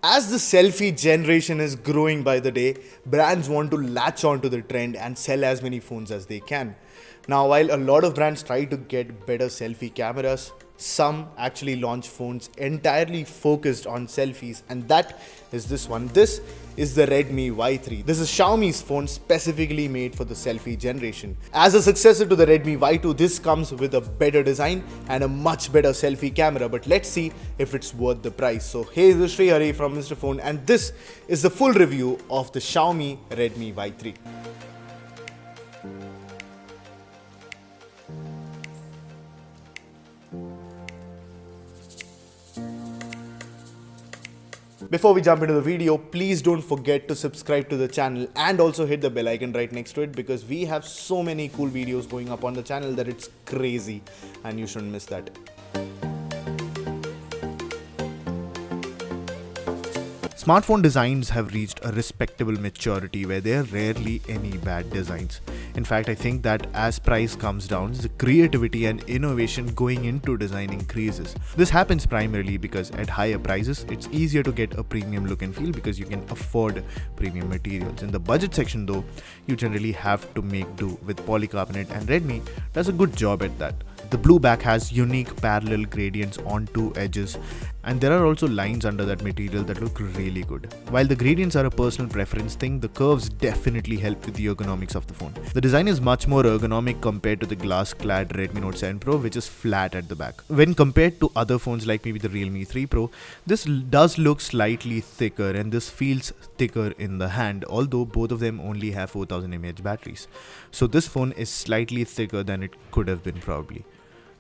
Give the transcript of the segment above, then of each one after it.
As the selfie generation is growing by the day, brands want to latch onto the trend and sell as many phones as they can. Now, while a lot of brands try to get better selfie cameras, some actually launch phones entirely focused on selfies, and that is this one. This is the Redmi Y3. This is Xiaomi's phone specifically made for the selfie generation. As a successor to the Redmi Y2, this comes with a better design and a much better selfie camera, but let's see if it's worth the price. So hey, this is Sreehari from Mr. Phone, and this is the full review of the Xiaomi Redmi Y3. Before we jump into the video, please don't forget to subscribe to the channel and also hit the bell icon right next to it, because we have so many cool videos going up on the channel that it's crazy and you shouldn't miss that. Smartphone designs have reached a respectable maturity where there are rarely any bad designs. In fact, I think that as price comes down, the creativity and innovation going into design increases. This happens primarily because at higher prices, it's easier to get a premium look and feel because you can afford premium materials. In the budget section though, you generally have to make do with polycarbonate, and Redmi does a good job at that. The blue back has unique parallel gradients on two edges, and there are also lines under that material that look really good. While the gradients are a personal preference thing, the curves definitely help with the ergonomics of the phone. The design is much more ergonomic compared to the glass-clad Redmi Note 7 Pro, which is flat at the back. When compared to other phones like maybe the Realme U3 Pro, this does look slightly thicker, and this feels thicker in the hand, although both of them only have 4000 mAh batteries. So this phone is slightly thicker than it could have been probably.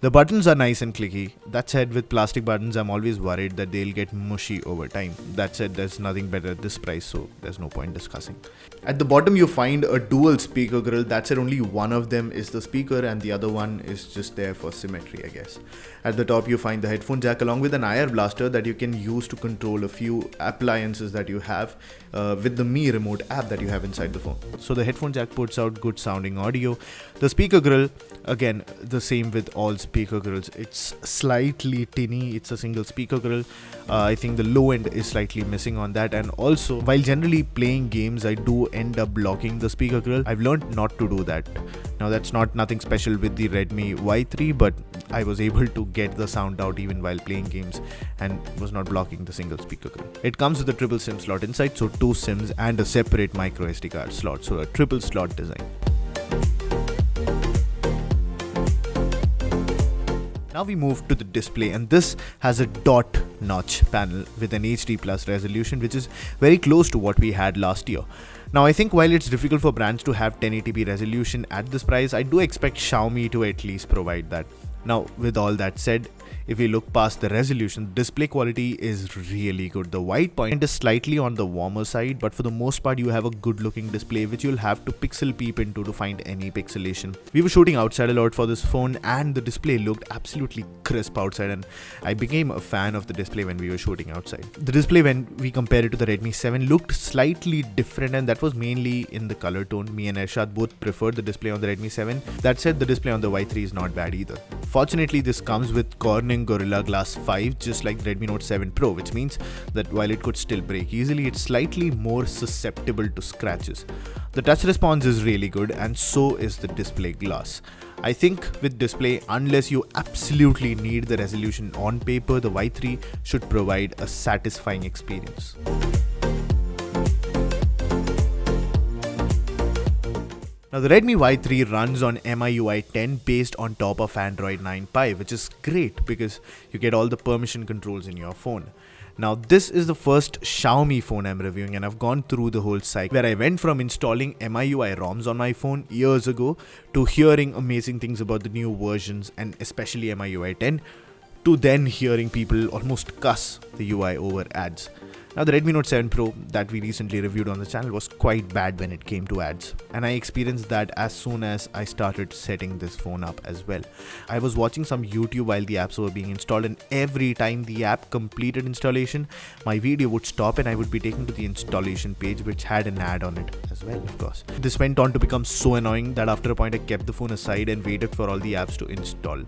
The buttons are nice and clicky. That said, with plastic buttons, I'm always worried that they'll get mushy over time. That said, there's nothing better at this price, so there's no point discussing. At the bottom, you find a dual speaker grill. That said, only one of them is the speaker and the other one is just there for symmetry, I guess. At the top, you find the headphone jack along with an IR blaster that you can use to control a few appliances that you have with the Mi Remote app that you have inside the phone. So the headphone jack puts out good sounding audio. The speaker grill, again, the same with all speaker grills. It's slightly tinny. It's a single speaker grill. I think the low end is slightly missing on that, and also while generally playing games I do end up blocking the speaker grill. I've learned not to do that. Now that's nothing special with the Redmi Y3, but I was able to get the sound out even while playing games and was not blocking the single speaker grill. It comes with a triple SIM slot inside, so 2 SIMs and a separate micro SD card slot, so a triple slot design. Now we move to the display, and this has a dot notch panel with an HD plus resolution, which is very close to what we had last year. Now I think while it's difficult for brands to have 1080p resolution at this price, I do expect Xiaomi to at least provide that. Now with all that said, if we look past the resolution, display quality is really good. The white point is slightly on the warmer side, but for the most part you have a good looking display which you'll have to pixel peep into to find any pixelation. We were shooting outside a lot for this phone, and the display looked absolutely crisp outside, and I became a fan of the display when we were shooting outside. The display, when we compare it to the Redmi 7, looked slightly different, and that was mainly in the color tone. Me and Arshad both preferred the display on the Redmi 7. That said, the display on the Y3 is not bad either. Fortunately, this comes with Corning Gorilla Glass 5, just like Redmi Note 7 Pro, which means that while it could still break easily, it's slightly more susceptible to scratches. The touch response is really good, and so is the display glass. I think with display, unless you absolutely need the resolution on paper, the Y3 should provide a satisfying experience. Now the Redmi Y3 runs on MIUI 10 based on top of Android 9 Pie, which is great because you get all the permission controls in your phone. Now this is the first Xiaomi phone I'm reviewing, and I've gone through the whole cycle where I went from installing MIUI ROMs on my phone years ago to hearing amazing things about the new versions and especially MIUI 10, to then hearing people almost cuss the UI over ads. Now the Redmi Note 7 Pro that we recently reviewed on the channel was quite bad when it came to ads, and I experienced that as soon as I started setting this phone up as well. I was watching some YouTube while the apps were being installed, and every time the app completed installation, my video would stop and I would be taken to the installation page which had an ad on it as well, of course. This went on to become so annoying that after a point I kept the phone aside and waited for all the apps to install.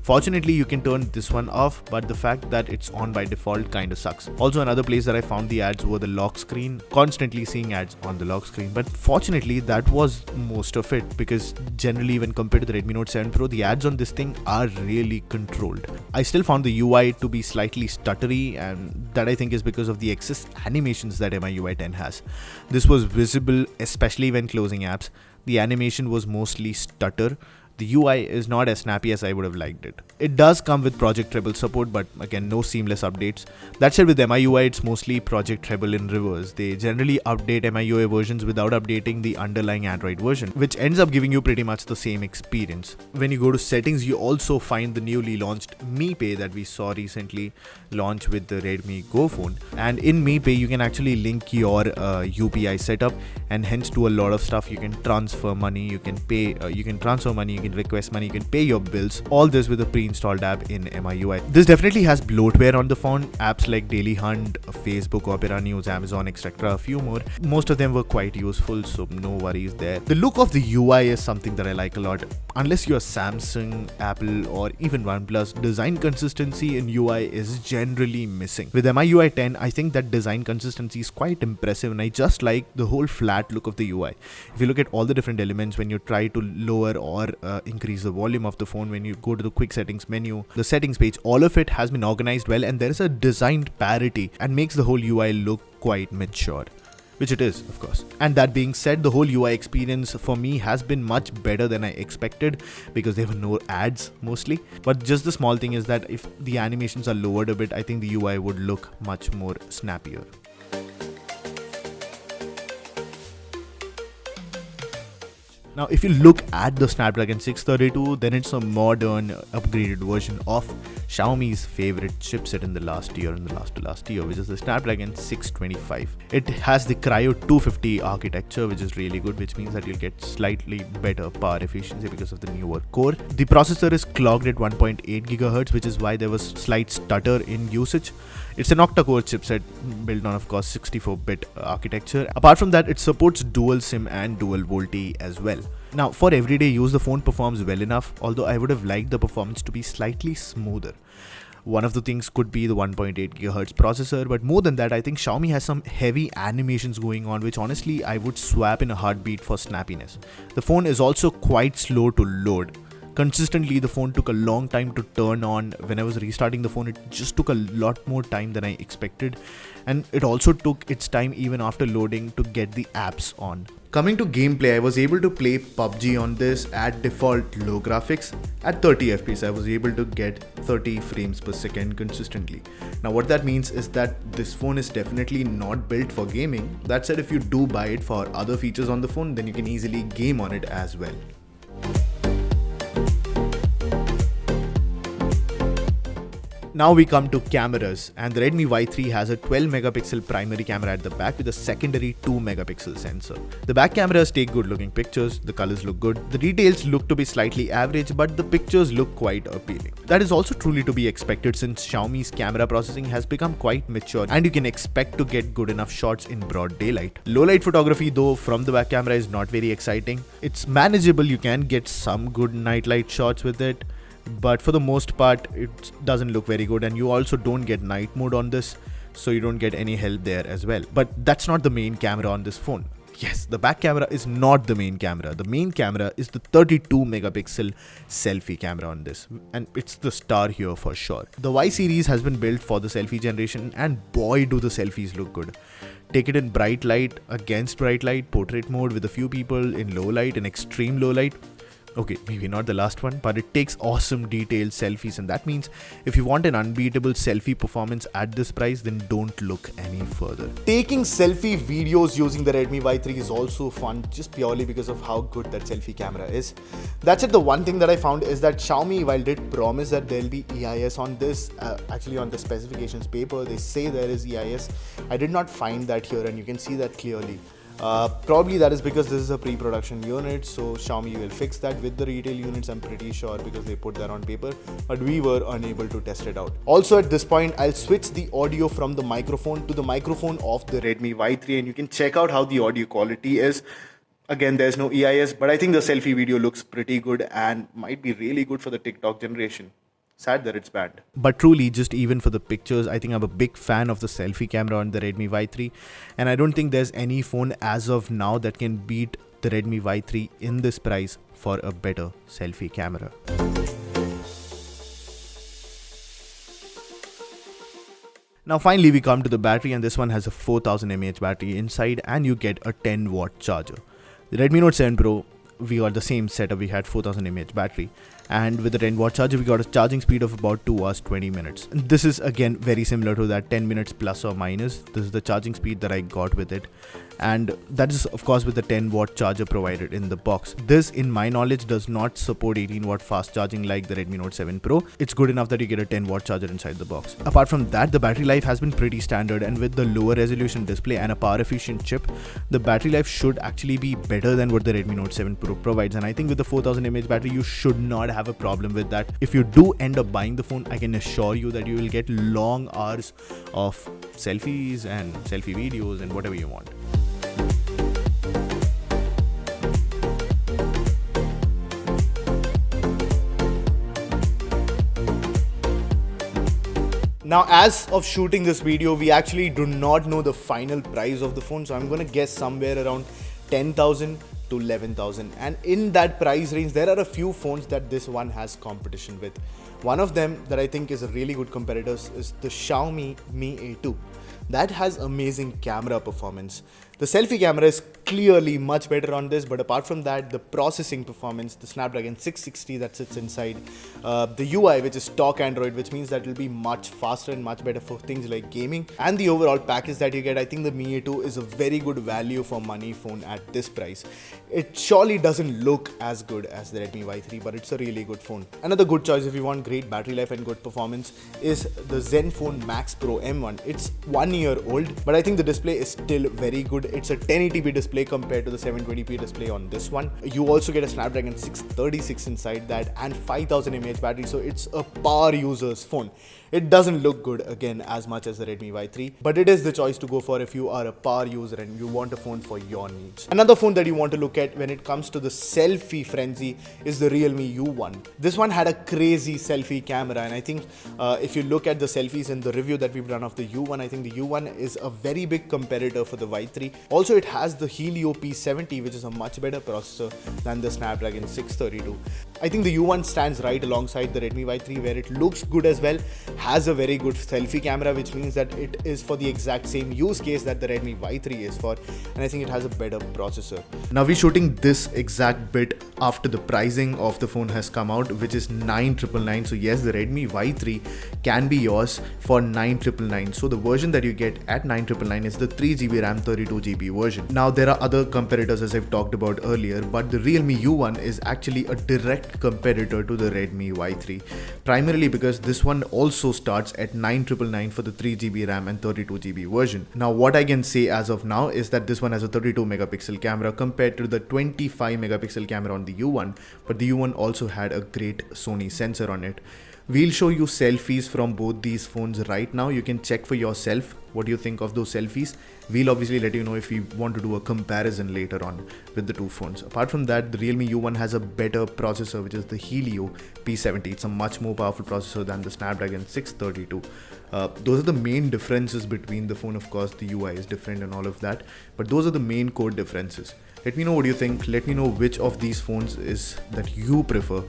Fortunately, you can turn this one off, but the fact that it's on by default kinda sucks. Also, another place that I found the ads over the lock screen, constantly seeing ads on the lock screen. But fortunately, that was most of it, because generally when compared to the Redmi Note 7 Pro, the ads on this thing are really controlled. I still found the UI to be slightly stuttery, and that I think is because of the excess animations that MIUI 10 has. This was visible, especially when closing apps. The animation was mostly stutter. The UI is not as snappy as I would have liked it. It does come with Project Treble support, but again, no seamless updates. That said, with MIUI, it's mostly Project Treble in reverse. They generally update MIUI versions without updating the underlying Android version, which ends up giving you pretty much the same experience. When you go to settings, you also find the newly launched Mi Pay that we saw recently launch with the Redmi Go phone. And in Mi Pay, you can actually link your UPI setup, and hence do a lot of stuff. You can transfer money, you can pay, you can transfer money, you can request money, you can pay your bills, all this with a pre-installed app in MIUI. This definitely has bloatware on the phone. Apps like Daily Hunt, Facebook, Opera News, Amazon, etc., a few more. Most of them were quite useful, so no worries there. The look of the UI is something that I like a lot. Unless you're Samsung, Apple, or even OnePlus, design consistency in UI is generally missing. With MIUI 10, I think that design consistency is quite impressive, and I just like the whole flat look of the UI. If you look at all the different elements, when you try to lower or increase the volume of the phone, when you go to the quick settings menu, the settings page, all of it has been organized well, and there is a designed parity and makes the whole UI look quite mature. Which it is, of course. And that being said, the whole UI experience for me has been much better than I expected, because there were no ads mostly. But just the small thing is that if the animations are lowered a bit, I think the UI would look much more snappier. Now, if you look at the Snapdragon 632, then it's a modern, upgraded version of Xiaomi's favorite chipset in the last year, which is the Snapdragon 625. It has the Cryo 250 architecture, which is really good, which means that you'll get slightly better power efficiency because of the newer core. The processor is clocked at 1.8 GHz, which is why there was slight stutter in usage. It's an octa-core chipset built on, of course, 64-bit architecture. Apart from that, it supports dual SIM and dual VoLTE as well. Now, for everyday use, the phone performs well enough, although I would have liked the performance to be slightly smoother. One of the things could be the 1.8 GHz processor, but more than that, I think Xiaomi has some heavy animations going on, which honestly I would swap in a heartbeat for snappiness. The phone is also quite slow to load. Consistently, the phone took a long time to turn on. When I was restarting the phone, it just took a lot more time than I expected, and it also took its time even after loading to get the apps on. Coming to gameplay, I was able to play PUBG on this at default low graphics. At 30 FPS, I was able to get 30 frames per second consistently. Now what that means is that this phone is definitely not built for gaming. That said, if you do buy it for other features on the phone, then you can easily game on it as well. Now we come to cameras, and the Redmi Y3 has a 12 megapixel primary camera at the back with a secondary 2 megapixel sensor. The back cameras take good looking pictures, the colors look good, the details look to be slightly average, but the pictures look quite appealing. That is also truly to be expected, since Xiaomi's camera processing has become quite mature and you can expect to get good enough shots in broad daylight. Low light photography though from the back camera is not very exciting. It's manageable, you can get some good nightlight shots with it, but for the most part it doesn't look very good, and you also don't get night mode on this, so you don't get any help there as well. But that's not the main camera on this phone. Yes, the back camera is not the main camera. The main camera is the 32 megapixel selfie camera on this, and it's the star here for sure. The Y series has been built for the selfie generation, and boy do the selfies look good. Take it in bright light, against bright light, portrait mode with a few people, in low light and extreme low light. Okay, maybe not the last one, but it takes awesome detailed selfies, and that means if you want an unbeatable selfie performance at this price, then don't look any further. Taking selfie videos using the Redmi Y3 is also fun, just purely because of how good that selfie camera is. That's it. The one thing that I found is that Xiaomi, while did promise that there'll be EIS on this, actually on the specifications paper, they say there is EIS. I did not find that here, and you can see that clearly. Probably that is because this is a pre-production unit, so Xiaomi will fix that with the retail units, I'm pretty sure, because they put that on paper, but we were unable to test it out. Also at this point, I'll switch the audio from the microphone to the microphone of the Redmi Y3, and you can check out how the audio quality is. Again, there's no EIS, but I think the selfie video looks pretty good and might be really good for the TikTok generation. Sad that it's banned. But truly, just even for the pictures, I think I'm a big fan of the selfie camera on the Redmi Y3, and I don't think there's any phone as of now that can beat the Redmi Y3 in this price for a better selfie camera. Now finally we come to the battery, and this one has a 4000 mAh battery inside, and you get a 10 watt charger. The Redmi Note 7 Pro, we got the same setup. We had 4000 mAh battery, and with the 10 watt charger we got a charging speed of about 2 hours 20 minutes. And this is again very similar to that 10 minutes plus or minus. This is the charging speed that I got with it, and that is of course with the 10 watt charger provided in the box. This, in my knowledge, does not support 18 watt fast charging like the Redmi Note 7 Pro. It's good enough that you get a 10 watt charger inside the box. Apart from that, the battery life has been pretty standard, and with the lower resolution display and a power efficient chip, the battery life should actually be better than what the Redmi Note 7 Pro provides. And I think with the 4000 mAh battery you should not have a problem with that. If you do end up buying the phone, I can assure you that you will get long hours of selfies and selfie videos and whatever you want. Now, as of shooting this video, we actually do not know the final price of the phone, so I'm going to guess somewhere around 10,000 to 11,000. And in that price range, there are a few phones that this one has competition with. One of them that I think is a really good competitor is the Xiaomi Mi A2. That has amazing camera performance. The selfie camera is clearly much better on this, but apart from that, the processing performance, the Snapdragon 660 that sits inside, the UI, which is stock Android, which means that it will be much faster and much better for things like gaming, and the overall package that you get, I think the Mi A2 is a very good value for money phone at this price. It surely doesn't look as good as the Redmi Y3, but it's a really good phone. Another good choice if you want great battery life and good performance is the Zenfone Max Pro M1. It's 1 year old, but I think the display is still very good. It's a 1080p display compared to the 720p display on this one. You also get a Snapdragon 636 inside that and 5000 mAh battery, so it's a power user's phone. It doesn't look good again as much as the Redmi Y3, but it is the choice to go for if you are a power user and you want a phone for your needs. Another phone that you want to look at when it comes to the selfie frenzy is the Realme U1. This one had a crazy selfie camera, and I think if you look at the selfies in the review that we've done of the U1, I think the U1 is a very big competitor for the Y3. Also, it has the Helio P70, which is a much better processor than the Snapdragon 632. I think the U1 stands right alongside the Redmi Y3, where it looks good as well, has a very good selfie camera, which means that it is for the exact same use case that the Redmi Y3 is for, and I think it has a better processor. Now we're shooting this exact bit after the pricing of the phone has come out, which is 9,999. So yes, the Redmi Y3 can be yours for 9,999. So the version that you get at 9,999 is the 3GB RAM 32GB version. Now there are other competitors as I've talked about earlier, but the Realme U1 is actually a direct competitor to the Redmi Y3, primarily because this one also starts at 9,999 for the 3GB RAM and 32GB version. Now what I can say as of now is that this one has a 32 megapixel camera compared to the 25 megapixel camera on the U1, but the U1 also had a great Sony sensor on it. We'll show you selfies from both these phones right now. You can check for yourself what do you think of those selfies. We'll obviously let you know if we want to do a comparison later on with the two phones. Apart from that, the Realme U1 has a better processor, which is the Helio P70. It's a much more powerful processor than the Snapdragon 632. Those are the main differences between the phone. Of course, the UI is different and all of that, but those are the main core differences. Let me know what you think. Let me know which of these phones is that you prefer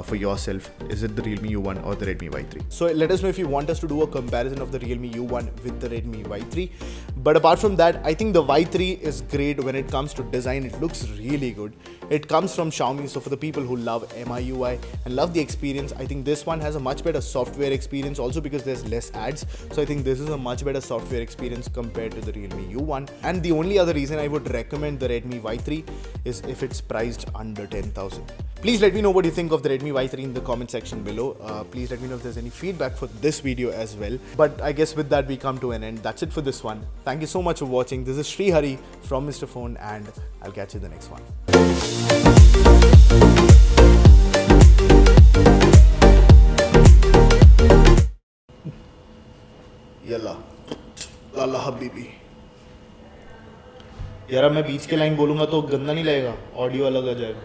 for yourself. Is it the Realme U1 or the Redmi Y3? So let us know if you want us to do a comparison of the Realme U1 with the Redmi Y3. But apart from that, I think the Y3 is great when it comes to design. It looks really good. It comes from Xiaomi, so for the people who love MIUI and love the experience, I think this one has a much better software experience, also because there's less ads. So I think this is a much better software experience compared to the Realme U1. And the only other reason I would recommend the Redmi Y3 is if it's priced under 10,000. Please let me know what you think of the Redmi Y3 in the comment section below. Please let me know if there's any feedback for this video as well. But I guess with that we come to an end. That's it for this one. Thank you so much for watching. This is Sreehari from Mr. Phone, and I'll catch you in the next one. Yalla Lalla Habibi. यार मैं बीच के line बोलूंगा तो गंदा नहीं लगेगा, audio अलग आ जाएगा.